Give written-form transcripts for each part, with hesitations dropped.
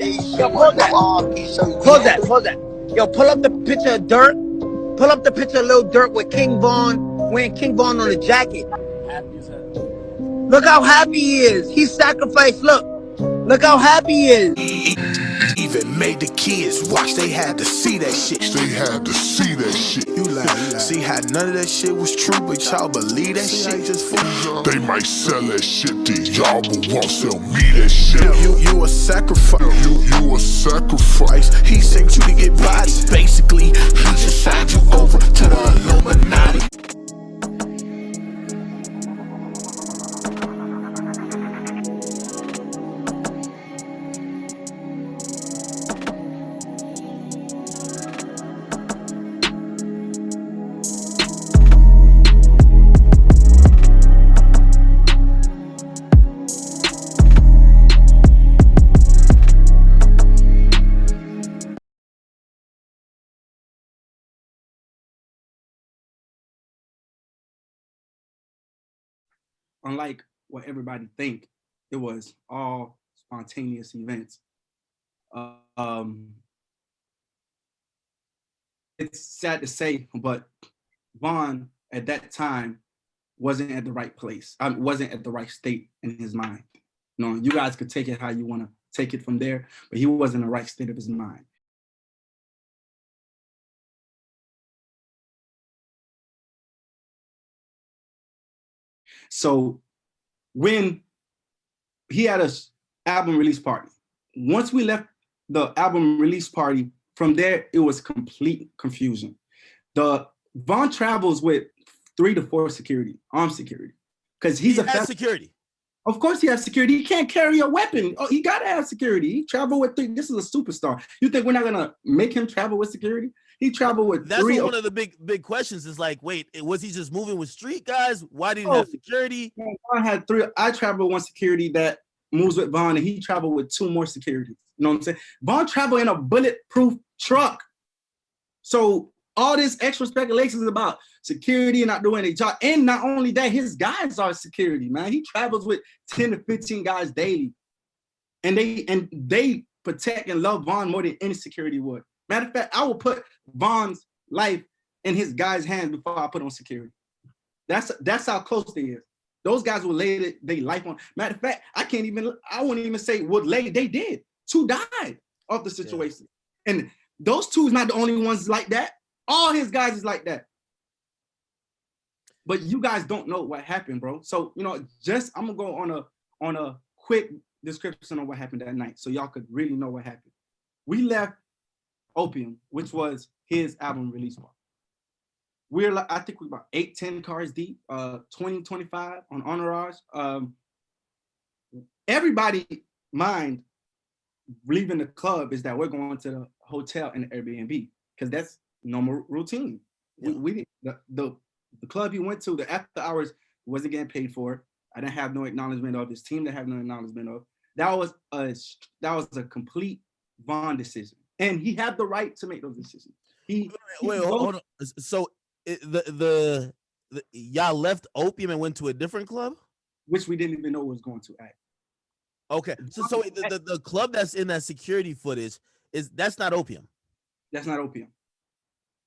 Yo, pause that. Pause that. Pause that. Yo, pull up the picture of Dirt. Pull up the picture of Lil Dirt with King Von, wearing King Von on the jacket. Look how happy he is. He sacrificed. Look how happy he is. Even made the kids watch, they had to see that shit. You like, see how none of that shit was true, but y'all believe that shit just fool. They might sell that shit to y'all, but won't sell me that shit. You a sacrifice. You a sacrifice. He sent you to get body. Basically, he just signed you over to the Illuminati. Unlike what everybody think, it was all spontaneous events. It's sad to say, but Von at that time wasn't at the right place. Wasn't at the right state in his mind. You know, you guys could take it how you want to take it from there, but he wasn't in the right state of his mind. So when he had a album release party, once we left the album release party, from there it was complete confusion. The Von travels with 3 to 4 armed security, because he has security. Of course he has security. He can't carry a weapon. Oh, he gotta have security. He traveled with 3. This is a superstar. You think we're not gonna make him travel with security? He traveled with That's 3. One of the big questions is like, wait, was he just moving with street guys? Why didn't he have security? Von had 3. I traveled with 1 security that moves with Von, and he traveled with 2 more security. You know what I'm saying? Von traveled in a bulletproof truck. So all this extra speculation is about security and not doing a job. And not only that, his guys are security, man. He travels with 10 to 15 guys daily. And they protect and love Von more than any security would. Matter of fact, I will put Von's life in his guys' hands before I put on security. That's how close they is. Those guys will lay their life on. Matter of fact, I won't even say would lay. They did. 2 died of the situation. Yeah. And those 2 is not the only ones like that. All his guys is like that. But you guys don't know what happened, bro. So, you know, I'm gonna go on a quick description of what happened that night, so y'all could really know what happened. We left Opium, which was his album release party. We're like, I think we're about 8-10 cars deep, 20-25 on Entourage. Everybody mind leaving the club is that we're going to the hotel and the Airbnb, because that's normal routine. Yeah. The club he went to, the after hours, wasn't getting paid for. I didn't have no acknowledgement of. His team didn't have no acknowledgement of. That was a complete Von decision, and he had the right to make those decisions. Hold on. So y'all left Opium and went to a different club, which we didn't even know was going to act. Okay, so the club that's in that security footage that's not Opium. That's not Opium.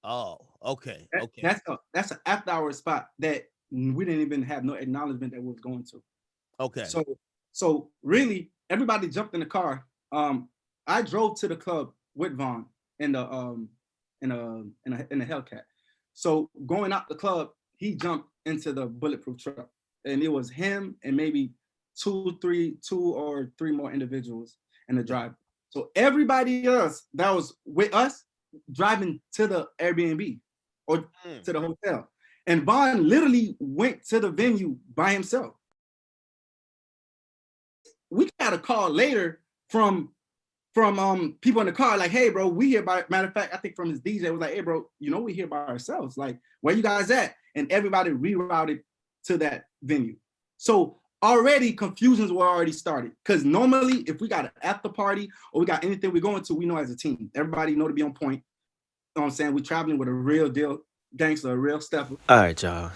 Oh, okay. That's an after hour spot that we didn't even have no acknowledgement that we was going to. Okay. So really, everybody jumped in the car. I drove to the club with Von in a Hellcat. So going out the club, he jumped into the bulletproof truck, and it was him and maybe 2 or 3 more individuals in the drive. So everybody else that was with us driving to the Airbnb or to the hotel, and Von literally went to the venue by himself. We got a call later from people in the car, like, hey bro, we here by, matter of fact, I think from his DJ was like, hey bro, you know, we here by ourselves, like, where you guys at? And everybody rerouted to that venue. So already confusions were already started, because normally if we got an after party or we got anything we're going to, we know as a team, everybody know to be on point. You know what I'm saying? We're traveling with a real deal gangster, a real stepper. All right, y'all.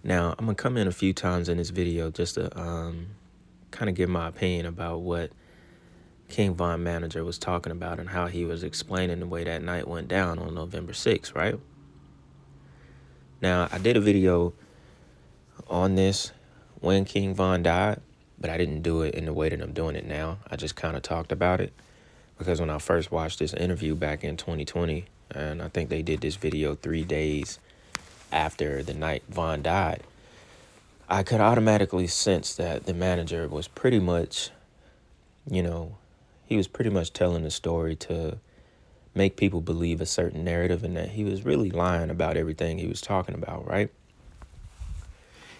Now, I'm going to come in a few times in this video just to kind of give my opinion about what King Von manager was talking about and how he was explaining the way that night went down on November 6th, right? Now, I did a video on this when King Von died, but I didn't do it in the way that I'm doing it now. I just kind of talked about it because when I first watched this interview back in 2020, and I think they did this video 3 days after the night Von died, I could automatically sense that the manager was pretty much, he was pretty much telling the story to make people believe a certain narrative and that he was really lying about everything he was talking about, right?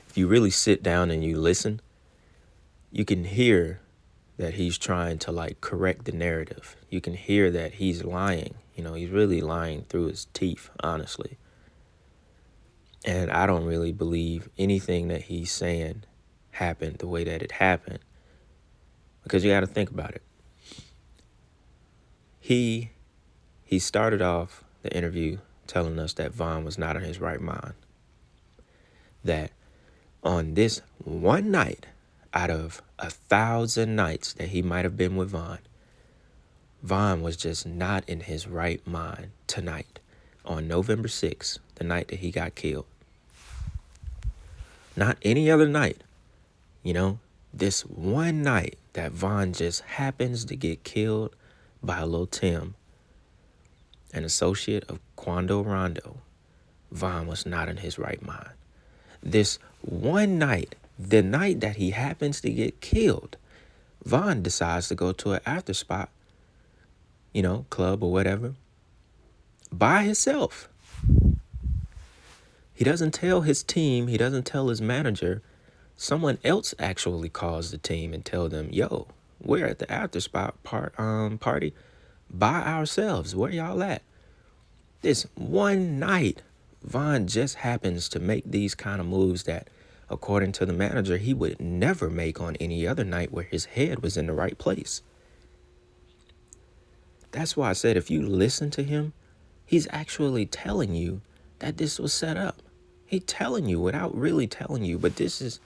If you really sit down and you listen, you can hear that he's trying to correct the narrative. You can hear that he's lying. He's really lying through his teeth, honestly. And I don't really believe anything that he's saying happened the way that it happened. Because you got to think about it. He started off the interview telling us that Von was not in his right mind. That on this one night out of 1,000 nights that he might have been with Von was just not in his right mind tonight on November 6th, the night that he got killed. Not any other night, this one night that Von just happens to get killed by Lil Tim, an associate of Quando Rondo. Von was not in his right mind. This one night, the night that he happens to get killed, Von decides to go to an after spot, club or whatever, by himself. He doesn't tell his team, he doesn't tell his manager. Someone else actually calls the team and tell them, yo, we're at the after spot party by ourselves. Where y'all at? This one night, Von just happens to make these kind of moves that, according to the manager, he would never make on any other night where his head was in the right place. That's why I said if you listen to him, he's actually telling you that this was set up. He's telling you without really telling you, but this is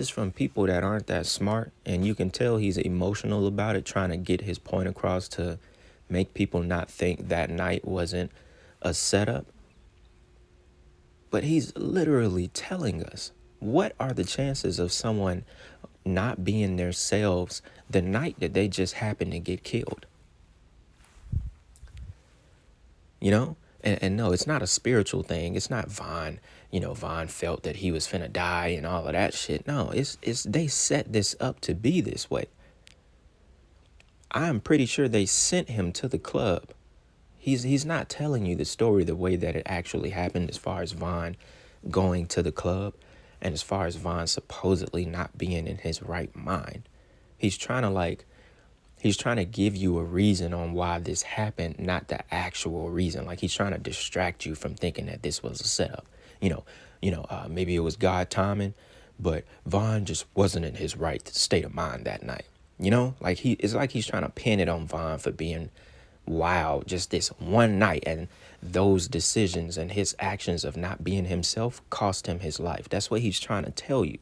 from people that aren't that smart, and you can tell he's emotional about it, trying to get his point across to make people not think that night wasn't a setup. But he's literally telling us, what are the chances of someone not being themselves the night that they just happened to get killed? And no, it's not a spiritual thing. It's not Von. Von felt that he was finna die and all of that shit. No, it's they set this up to be this way. I'm pretty sure they sent him to the club. He's not telling you the story the way that it actually happened, as far as Von going to the club and as far as Von supposedly not being in his right mind. He's trying to give you a reason on why this happened, not the actual reason. He's trying to distract you from thinking that this was a setup. Maybe it was God timing, but Von just wasn't in his right state of mind that night. It's like he's trying to pin it on Von for being wild just this one night, and those decisions and his actions of not being himself cost him his life. That's what he's trying to tell you.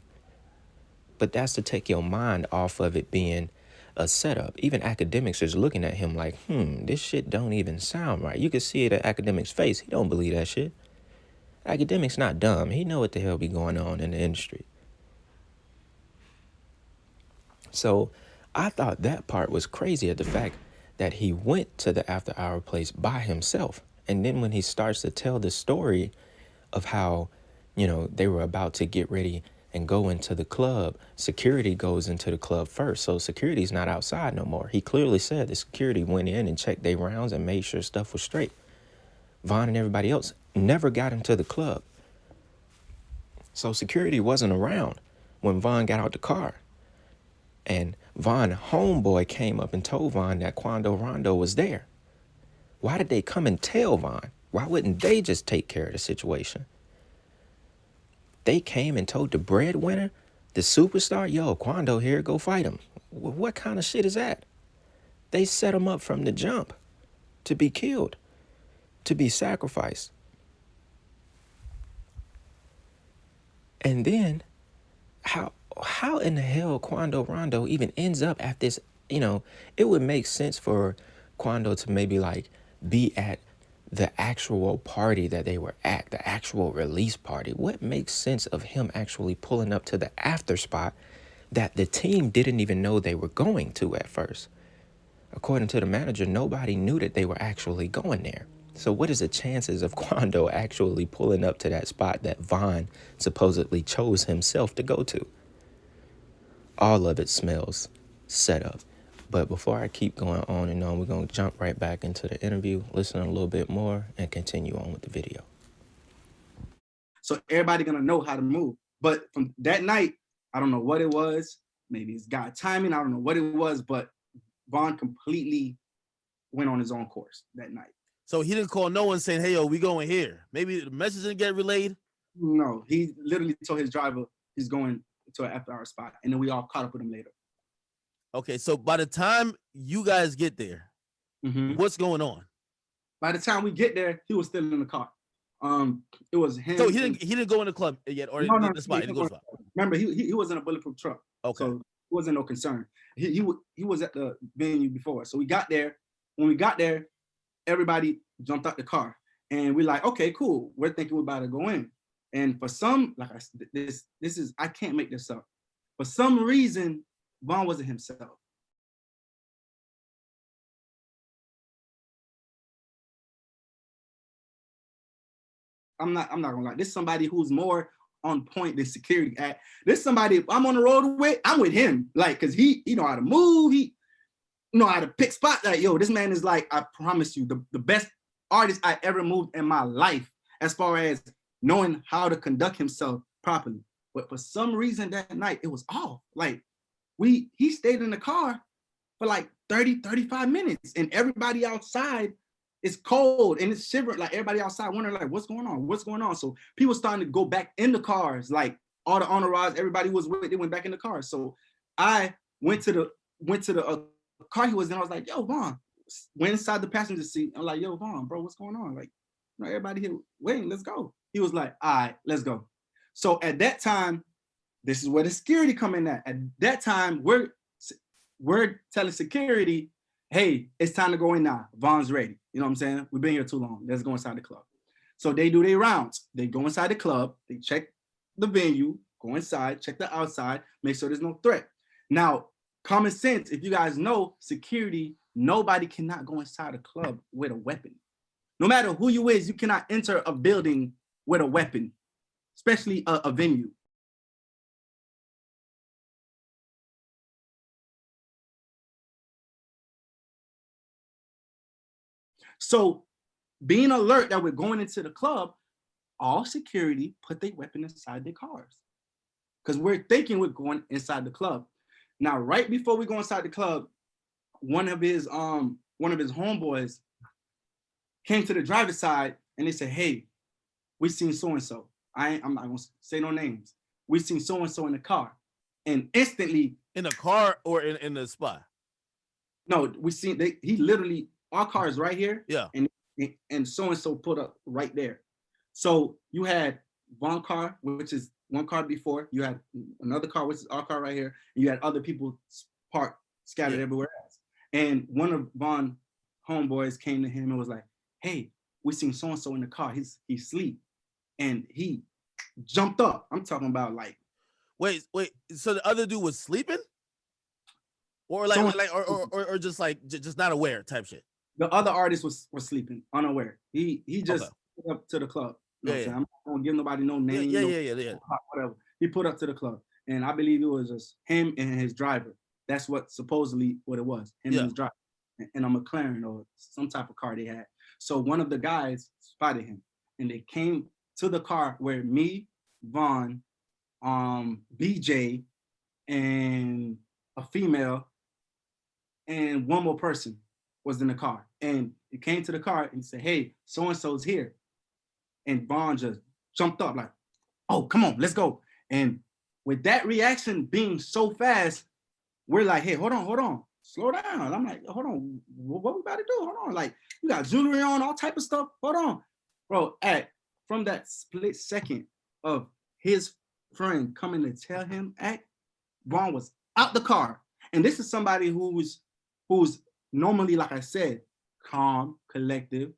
But that's to take your mind off of it being a setup. Even academics is looking at him like, this shit don't even sound right. You can see it at academics' face. He don't believe that shit. Academics not dumb. He know what the hell be going on in the industry. So I thought that part was crazy, at the fact that he went to the after hour place by himself. And then when he starts to tell the story of how, they were about to get ready and go into the club, security goes into the club first. So security's not outside no more. He clearly said the security went in and checked their rounds and made sure stuff was straight. Von and everybody else never got into the club. So security wasn't around when Von got out the car. And Von homeboy came up and told Von that Quando Rondo was there. Why did they come and tell Von? Why wouldn't they just take care of the situation? They came and told the breadwinner, the superstar, yo, Quando here, go fight him. What kind of shit is that? They set him up from the jump to be killed, to be sacrificed. And then how in the hell Quando Rondo even ends up at this you know, it would make sense for Quando to maybe like be at the actual party that they were at, the actual release party. What makes sense of him actually pulling up to the after spot that the team didn't even know they were going to at first? According to the manager, nobody knew that they were actually going there. So what is the chances of Quando actually pulling up to that spot that Von supposedly chose himself to go to? All of it smells set up. But before I keep going on and on, we're going to jump right back into the interview, listen a little bit more, and continue on with the video. So everybody gonna know how to move. But from that night, I don't know what it was. Maybe it's God timing. I don't know what it was, but Von completely went on his own course that night. So he didn't call no one saying, "Hey, yo, we going here." Maybe the message didn't get relayed. No, he literally told his driver he's going to an after hour spot, and then we all caught up with him later. Okay, so by the time you guys get there, what's going on? By the time we get there, he was still in the car. It was him. So he didn't go in the club yet, or no, the spot. He didn't go to the spot. Remember, he was in a bulletproof truck. Okay. So it wasn't no concern. He was at the venue before. So we got there. When we got there, everybody jumped out the car. And we're like, okay, cool. We're thinking we're about to go in. And for some, like this is, I can't make this up. For some reason, Von wasn't himself. I'm not gonna lie. This is somebody who's more on point than security. This is somebody, if I'm on the road with, I'm with him. Like, cause he know how to move, he know how to pick spots. Like, yo, this man is like, I promise you, the best artist I ever moved in my life, as far as knowing how to conduct himself properly. But for some reason that night, it was off. Like, he stayed in the car for like 30, 35 minutes, and everybody outside it's cold and it's shivering. Like everybody outside wondering, like, what's going on? What's going on? So people starting to go back in the cars. Like all the entourage, everybody was with. They went back in the car. So I went to the car he was in. I was like, yo, Von. Went inside the passenger seat. I'm like, yo, Von, bro, what's going on? Like, you know, everybody here waiting. Let's go. He was like, all right, let's go. So at that time, this is where the security come in at. At that time, we're telling security, hey, it's time to go in now. Von's ready. You know what I'm saying? We've been here too long. Let's go inside the club. So they do their rounds. They go inside the club. They check the venue, go inside, check the outside, make sure there's no threat. Now, common sense, if you guys know, security, nobody cannot go inside a club with a weapon. No matter who you is, you cannot enter a building with a weapon, especially a venue. So being alert that we're going into the club, all security put their weapon inside their cars because we're thinking we're going inside the club. Now, right before we go inside the club, one of his homeboys came to the driver's side and they said, hey, we seen so-and-so. I'm not gonna say no names. We seen so-and-so in the car. And instantly— in the car or in the spot? No, we seen, he literally, our car is right here. Yeah. And so-and-so put up right there. So you had one car, which is one car before, you had another car, which is our car right here, and you had other people parked, scattered everywhere else. And one of Von homeboys came to him and was like, hey, we seen so-and-so in the car, he's asleep. And he jumped up. I'm talking about like— Wait, so the other dude was sleeping? Or just like just not aware type shit? The other artist was sleeping, unaware. He just put up to the club. You know what I'm saying? I'm not gonna give nobody no name. Yeah. Whatever. He put up to the club. And I believe it was just him and his driver. That's what supposedly what it was. Him and his driver. And a McLaren or some type of car they had. So one of the guys spotted him and they came to the car where me, Von, BJ, and a female, and one more person was in the car. And he came to the car and said, hey, so-and-so's here. And Von just jumped up like, oh, come on, let's go. And with that reaction being so fast, we're like, hey, hold on, slow down. I'm like, hold on, what we about to do? Hold on, like, you got jewelry on, all type of stuff. Hold on. Bro, from that split second of his friend coming to tell him, Von was out the car And this is somebody who's normally, like I said, calm, collective,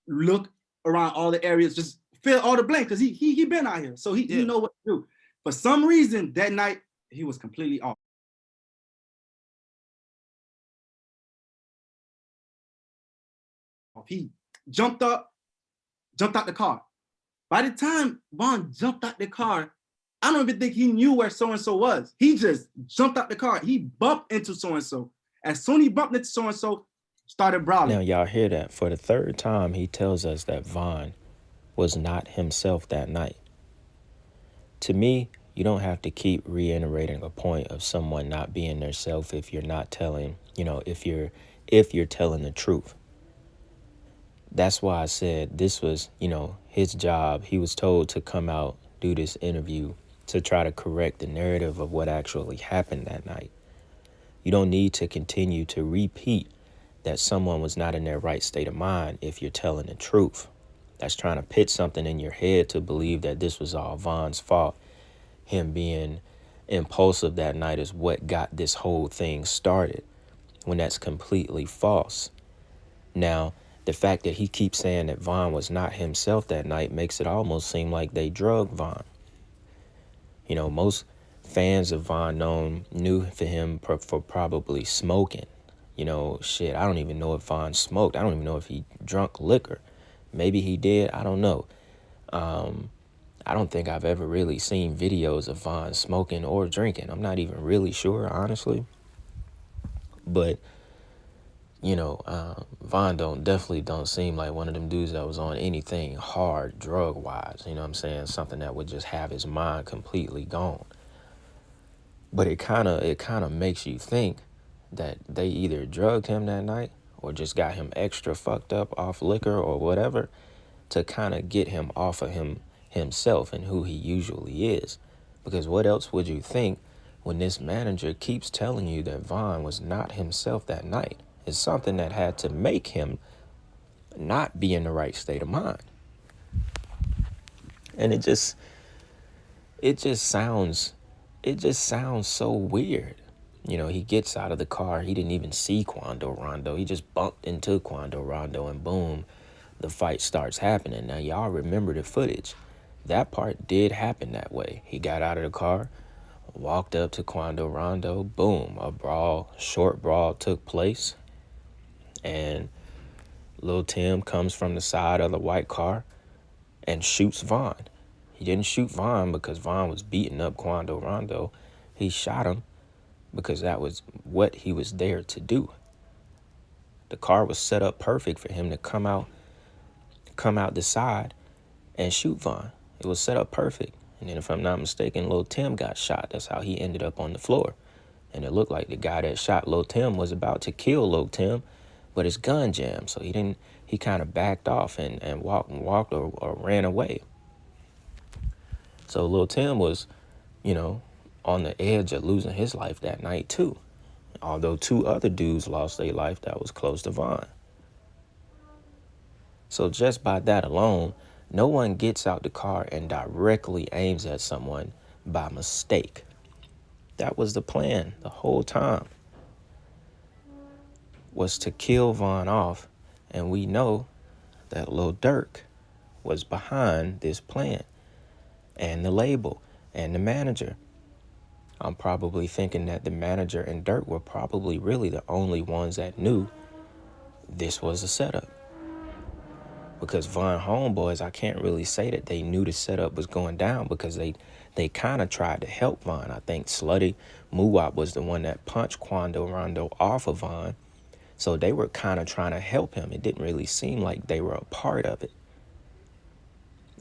look around all the areas, just fill all the blanks, because he been out here, so he know what to do. For some reason, that night, he was completely off. He jumped out the car. By the time Vaughn jumped out the car, I don't even think he knew where so-and-so was. He just jumped out the car. He bumped into so-and-so. As soon as he bumped into so-and-so, started brawling. Now, y'all hear that? For the third time, he tells us that Vaughn was not himself that night. To me, you don't have to keep reiterating a point of someone not being their self if you're not telling, if you're telling the truth. That's why I said this was, his job. He was told to come out, do this interview to try to correct the narrative of what actually happened that night. You don't need to continue to repeat that someone was not in their right state of mind if you're telling the truth. That's trying to pit something in your head to believe that this was all Vaughn's fault. Him being impulsive that night is what got this whole thing started, when that's completely false. Now, the fact that he keeps saying that Vaughn was not himself that night makes it almost seem like they drugged Vaughn. Most fans of Vaughn knew for him for probably smoking. I don't even know if Vaughn smoked. I don't even know if he drunk liquor. Maybe he did. I don't know. I don't think I've ever really seen videos of Vaughn smoking or drinking. I'm not even really sure, honestly. But, Vaughn definitely don't seem like one of them dudes that was on anything hard drug-wise. You know what I'm saying? Something that would just have his mind completely gone. But it kind of makes you think that they either drugged him that night or just got him extra fucked up off liquor or whatever to kind of get him off of himself and who he usually is. Because what else would you think when this manager keeps telling you that Vaughn was not himself that night? It's something that had to make him not be in the right state of mind. And it just sounds so weird. He gets out of the car. He didn't even see Quando Rondo. He just bumped into Quando Rondo and boom, the fight starts happening. Now, y'all remember the footage. That part did happen that way. He got out of the car, walked up to Quando Rondo, boom, short brawl took place. And Lil Tim comes from the side of the white car and shoots Vaughn. He didn't shoot Vaughn because Vaughn was beating up Quando Rondo. He shot him because that was what he was there to do. The car was set up perfect for him to come out the side and shoot Vaughn. It was set up perfect. And then if I'm not mistaken, Lil Tim got shot. That's how he ended up on the floor. And it looked like the guy that shot Lil Tim was about to kill Lil Tim, but his gun jammed. So he kind of backed off and walked or ran away. So Lil Tim was, on the edge of losing his life that night too. Although 2 other dudes lost their life that was close to Vaughn. So just by that alone, no one gets out the car and directly aims at someone by mistake. That was the plan the whole time, was to kill Vaughn off. And we know that Lil Durk was behind this plan, and the label, and the manager. I'm probably thinking that the manager and Durk were probably really the only ones that knew this was a setup. Because Vaughn homeboys, I can't really say that they knew the setup was going down, because they kind of tried to help Vaughn. I think Slutty Muwop was the one that punched Quando Rondo off of Vaughn. So they were kind of trying to help him. It didn't really seem like they were a part of it.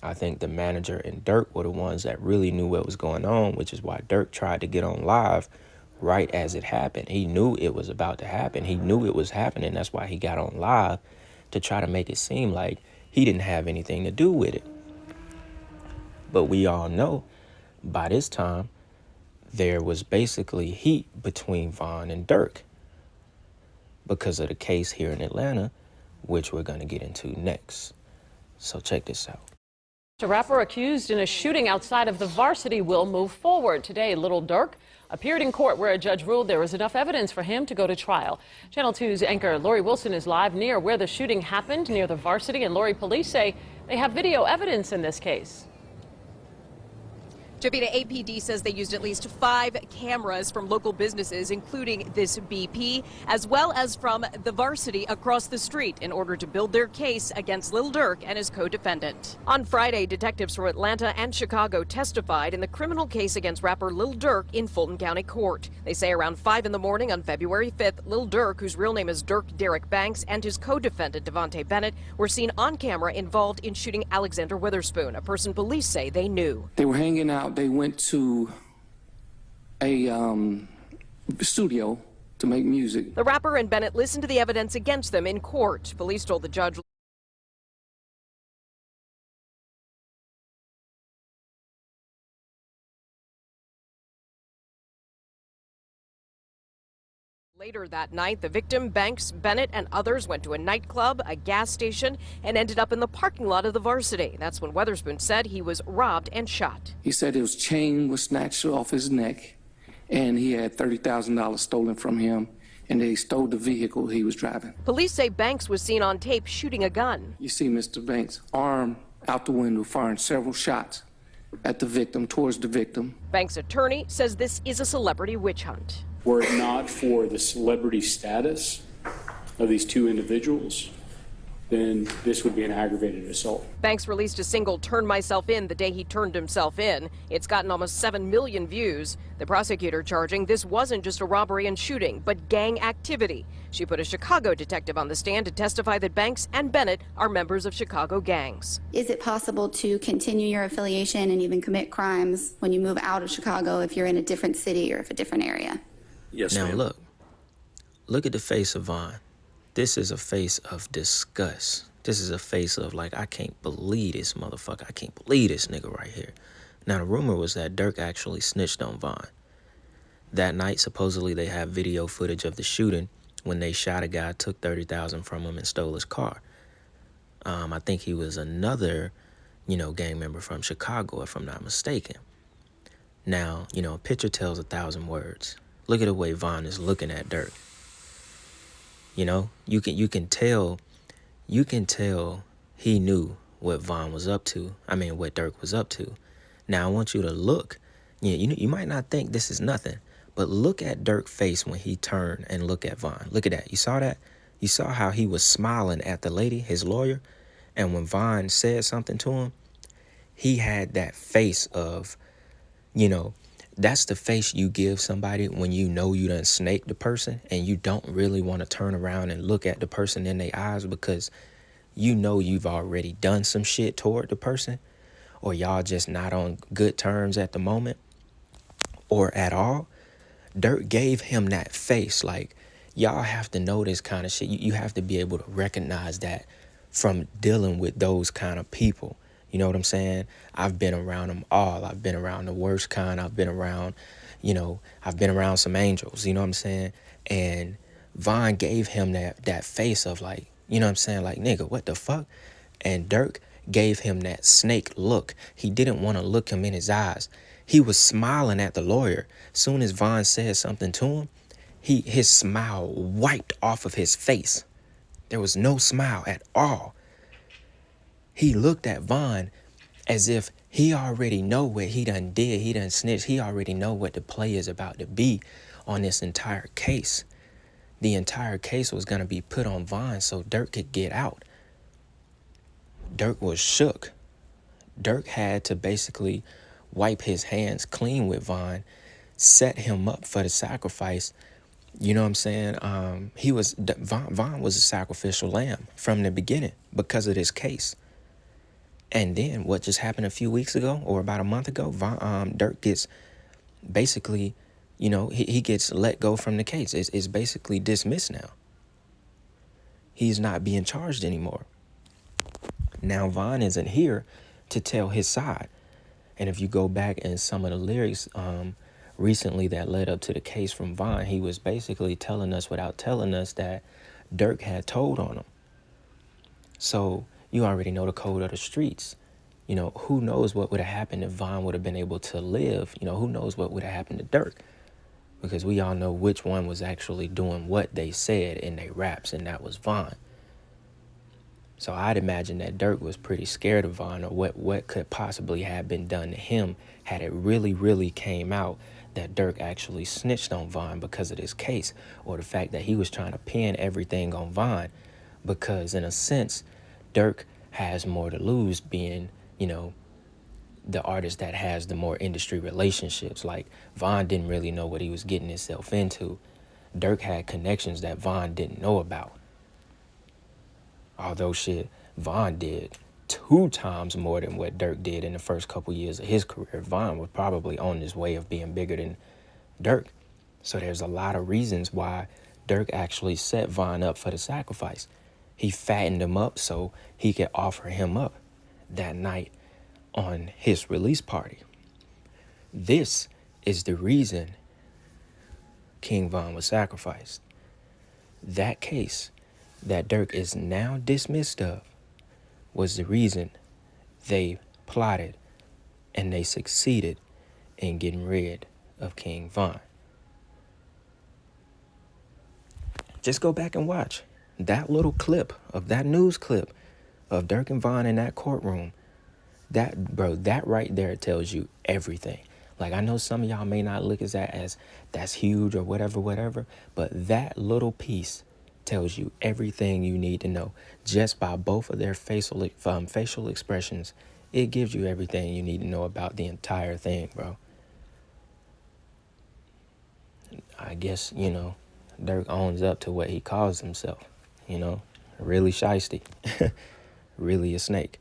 I think the manager and Durk were the ones that really knew what was going on, which is why Durk tried to get on live right as it happened. He knew it was about to happen. He knew it was happening. That's why he got on live, to try to make it seem like he didn't have anything to do with it. But we all know by this time there was basically heat between Vaughn and Durk because of the case here in Atlanta, which we're going to get into next. So check this out. A rapper accused in a shooting outside of the Varsity will move forward. Today, Lil Durk appeared in court where a judge ruled there was enough evidence for him to go to trial. Channel 2's anchor Lori Wilson is live near where the shooting happened, near the Varsity. And Lori, police say they have video evidence in this case. Jovita, APD says they used at least 5 cameras from local businesses, including this BP, as well as from the Varsity across the street in order to build their case against Lil Durk and his co-defendant. On Friday, detectives from Atlanta and Chicago testified in the criminal case against rapper Lil Durk in Fulton County Court. They say around 5 in the morning on February 5th, Lil Durk, whose real name is Dirk Derek Banks, and his co-defendant Devontae Bennett were seen on camera involved in shooting Alexander Witherspoon, a person police say they knew. They were hanging out. They went to a studio to make music. The rapper and Bennett listened to the evidence against them in court. Police told the judge later that night, the victim, Banks, Bennett, and others went to a nightclub, a gas station, and ended up in the parking lot of the Varsity. That's when Witherspoon said he was robbed and shot. He said his chain was snatched off his neck, and he had $30,000 stolen from him, and they stole the vehicle he was driving. Police say Banks was seen on tape shooting a gun. You see Mr. Banks' arm out the window firing several shots at the victim, towards the victim. Banks' attorney says this is a celebrity witch hunt. Were it not for the celebrity status of these 2 individuals, then this would be an aggravated assault. Banks released a single "Turn Myself In" the day he turned himself in. It's gotten almost 7 million views. The prosecutor charging this wasn't just a robbery and shooting, but gang activity. She put a Chicago detective on the stand to testify that Banks and Bennett are members of Chicago gangs. Is it possible to continue your affiliation and even commit crimes when you move out of Chicago if you're in a different city or if a different area? Yes, Now ma'am. look at the face of Vaughn. This is a face of disgust. This is a face of like, I can't believe this motherfucker. I can't believe this nigga right here. Now the rumor was that Durk actually snitched on Vaughn. That night, supposedly they have video footage of the shooting when they shot a guy, took $30,000 from him and stole his car. I think he was another, gang member from Chicago, if I'm not mistaken. Now, a picture tells 1,000 words. Look at the way Vaughn is looking at Durk. You can tell he knew what Vaughn was up to. What Durk was up to. Now I want you to look. You might not think this is nothing, but look at Durk's face when he turned and look at Vaughn. Look at that. You saw that? You saw how he was smiling at the lady, his lawyer, and when Vaughn said something to him, he had that face of, that's the face you give somebody when you know you done snaked the person and you don't really want to turn around and look at the person in their eyes because you've already done some shit toward the person, or y'all just not on good terms at the moment or at all. Durk gave him that face. Like, y'all have to know this kind of shit. You have to be able to recognize that from dealing with those kind of people. You know what I'm saying? I've been around them all. I've been around the worst kind. I've been around, I've been around some angels, you know what I'm saying? And Vaughn gave him that face of like, you know what I'm saying? Like, nigga, what the fuck? And Durk gave him that snake look. He didn't want to look him in his eyes. He was smiling at the lawyer. Soon as Vaughn said something to him, his smile wiped off of his face. There was no smile at all. He looked at Vaughn as if he already know what he done did. He done snitched. He already know what the play is about to be on this entire case. The entire case was going to be put on Vaughn so Durk could get out. Durk was shook. Durk had to basically wipe his hands clean with Vaughn, set him up for the sacrifice. You know what I'm saying? Vaughn was a sacrificial lamb from the beginning because of this case. And then what just happened a few weeks ago or about a month ago, Durk gets basically, he gets let go from the case. It's basically dismissed now. He's not being charged anymore. Now Vaughn isn't here to tell his side. And if you go back in some of the lyrics recently that led up to the case from Vaughn, he was basically telling us without telling us that Durk had told on him. So you already know the code of the streets. You know, who knows what would have happened if Von would have been able to live? You know, who knows what would have happened to Dirk? Because we all know which one was actually doing what they said in their raps, and that was Von. So I'd imagine that Dirk was pretty scared of Von, or what could possibly have been done to him had it really came out that Dirk actually snitched on Von because of this case, or the fact that he was trying to pin everything on Von, because in a sense, Dirk has more to lose being, you know, the artist that has the more industry relationships. Like, Von didn't really know what he was getting himself into. Dirk had connections that Von didn't know about. Although shit, Von did 2 times more than what Dirk did in the first couple years of his career. Von was probably on his way of being bigger than Dirk. So there's a lot of reasons why Dirk actually set Von up for the sacrifice. He fattened him up so he could offer him up that night on his release party. This is the reason King Von was sacrificed. That case that Dirk is now dismissed of was the reason they plotted and they succeeded in getting rid of King Von. Just go back and watch that little clip of that news clip of Dirk and Von in that courtroom. That, bro, that right there tells you everything. Like, I know some of y'all may not look at that as that's huge or whatever, but that little piece tells you everything you need to know. Just by both of their facial expressions, it gives you everything you need to know about the entire thing, bro. I guess, you know, Dirk owns up to what he calls himself, you know, really shiesty, really a snake,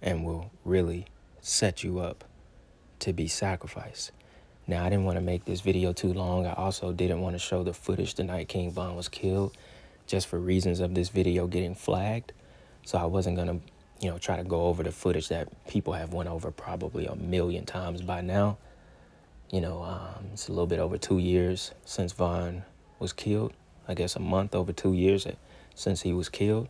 and will really set you up to be sacrificed. Now, I didn't want to make this video too long. I also didn't want to show the footage the night King Von was killed, just for reasons of this video getting flagged. So I wasn't going to, you know, try to go over the footage that people have went over probably 1,000,000 times by now. You know, it's a little bit over 2 years since Von was killed. I guess a month over 2 years since he was killed.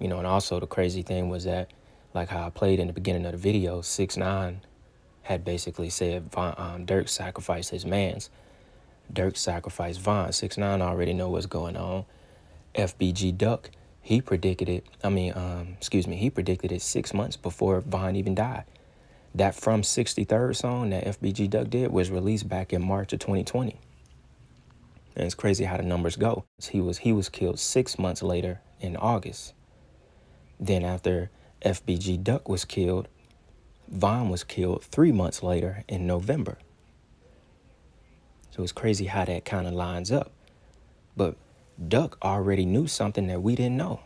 You know, and also the crazy thing was that, like how I played in the beginning of the video, 6ix9ine had basically said Dirk sacrificed his mans. Dirk sacrificed Von. 6ix9ine already know what's going on. FBG Duck, he predicted it. He predicted it 6 months before Von even died. That From 63rd song that FBG Duck did was released back in March of 2020. And it's crazy how the numbers go. He was killed 6 months later in August. Then after FBG Duck was killed, Von was killed 3 months later in November. So it's crazy how that kind of lines up. But Duck already knew something that we didn't know.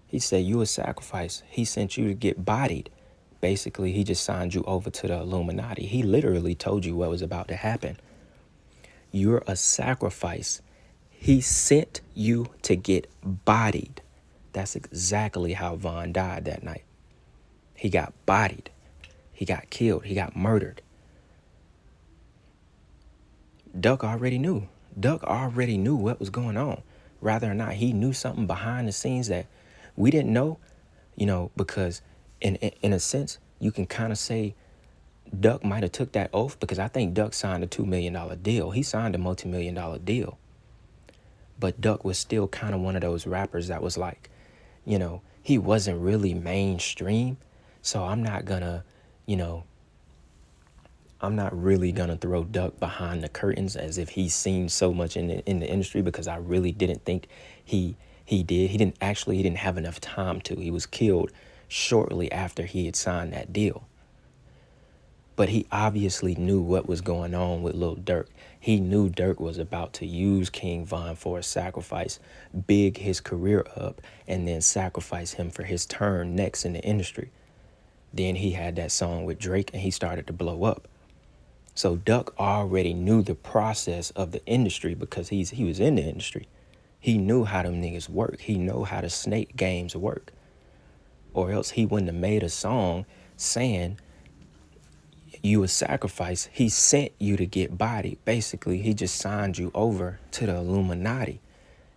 He said, you a sacrifice. He sent you to get bodied. Basically, he just signed you over to the Illuminati. He literally told you what was about to happen. You're a sacrifice. He sent you to get bodied. That's exactly how Von died that night. He got bodied. He got killed. He got murdered. Duck already knew. Duck already knew what was going on. Rather or not, he knew something behind the scenes that we didn't know, you know, because in a sense, you can kind of say Duck might have took that oath, because I think Duck signed a $2 million deal. He signed a multi-million-dollar deal. But Duck was still kind of one of those rappers that was like, you know, he wasn't really mainstream. So I'm not gonna, you know, I'm not really gonna throw Duck behind the curtains as if he's seen so much in the industry, because I really didn't think he did. He didn't have enough time to. He was killed shortly after he had signed that deal. But he obviously knew what was going on with Lil Durk. He knew Durk was about to use King Von for a sacrifice, big his career up, and then sacrifice him for his turn next in the industry. Then he had that song with Drake and he started to blow up. So Duck already knew the process of the industry because he was in the industry. He knew how them niggas work. He knew how the snake games work. Or else he wouldn't have made a song saying you a sacrifice. He sent you to get bodied. Basically, he just signed you over to the Illuminati.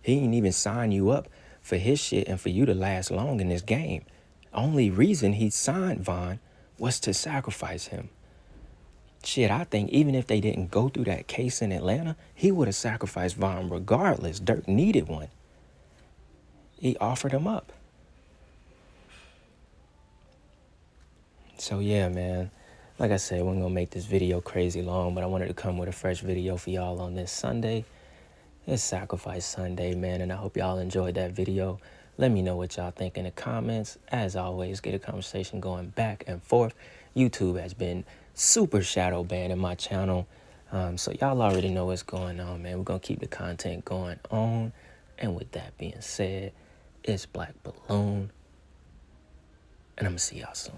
He didn't even sign you up for his shit and for you to last long in this game. Only reason he signed Von was to sacrifice him. Shit, I think even if they didn't go through that case in Atlanta, he would have sacrificed Von regardless. Dirk needed one. He offered him up. So yeah, man. Like I said, we're gonna make this video crazy long, but I wanted to come with a fresh video for y'all on this Sunday. It's Sacrifice Sunday, man, and I hope y'all enjoyed that video. Let me know what y'all think in the comments. As always, get a conversation going back and forth. YouTube has been super shadow banning my channel, so y'all already know what's going on, man. We're gonna keep the content going on. And with that being said, it's Black Balloon, and I'm gonna see y'all soon.